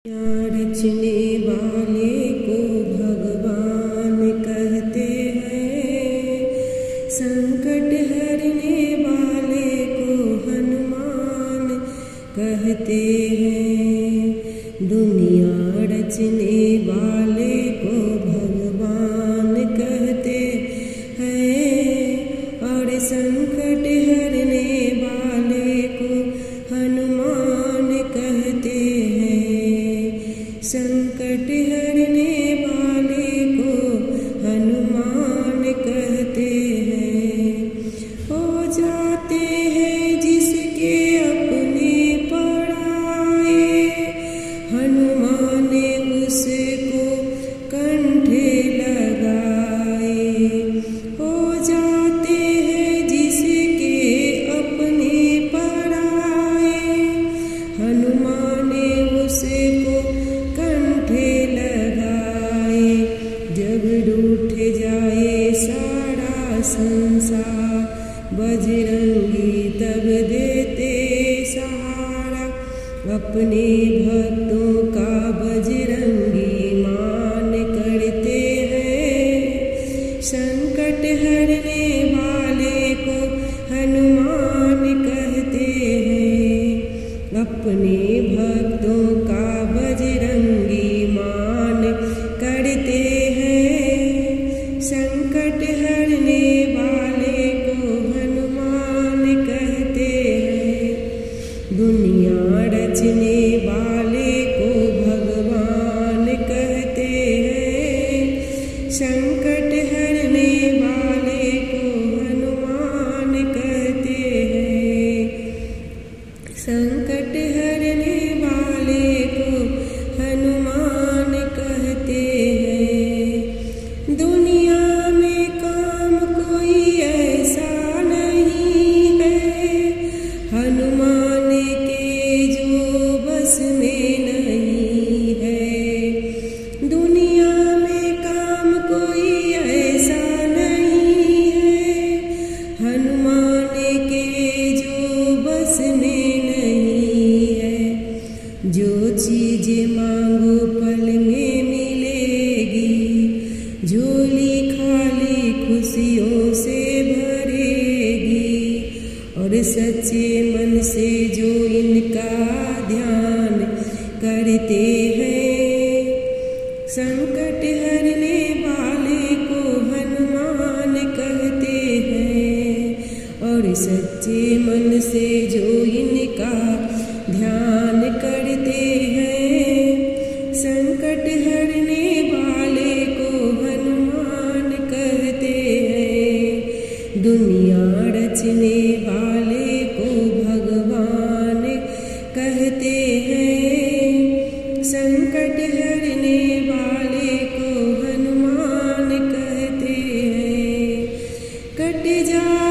रचने वाले को भगवान कहते हैं, संकट हरने वाले को हनुमान कहते हैं। दुनिया रचने वाले को भगवान कहते हैं और संकट हरने वाले को हनुमान कहते हैं। संकट हरने वाले को हनुमान कहते हैं। हो जाते हैं जिसके अपने पराए, हनुमान उसको कंठे लगाए। हो जाते हैं जिसके अपने पराए, हनुमान उसको कंठे लगाए। जब रूठ जाए सारा संसार, बजरंगी तब देते सहारा। अपने भक्तों का बजरंगी मान करते हैं। संकट हरने वाले को हनुमान कहते हैं। अपने भक्तों का बजरंगी मान करते हैं। संकट हरने वाले को हनुमान कहते हैं। दुनिया रचने वाले को भगवान कहते हैं। संकट हरने वाले को हनुमान कहते हैं। संकट हरने वाले को हनुमान कहते हैं। दुनिया में काम कोई ऐसा नहीं है, हनुमान के जो बस में नहीं है। दुनिया में काम कोई ऐसा नहीं है, हनुमान के जो बस में नहीं है। जो चीज़ मांगो पल में मिलेगी, झोली खाली खुशियों से भरेगी। और सच्चे मन से जो इनका ध्यान करते हैं, संकट हरने वाले को हनुमान कहते हैं। और सच्चे मन से जो इनका ध्यान करते हैं, संकट हरने वाले को हनुमान कहते हैं। दुनिया रचने वाले को भगवान कहते हैं। संकट हरने वाले को हनुमान कहते हैं। कट जा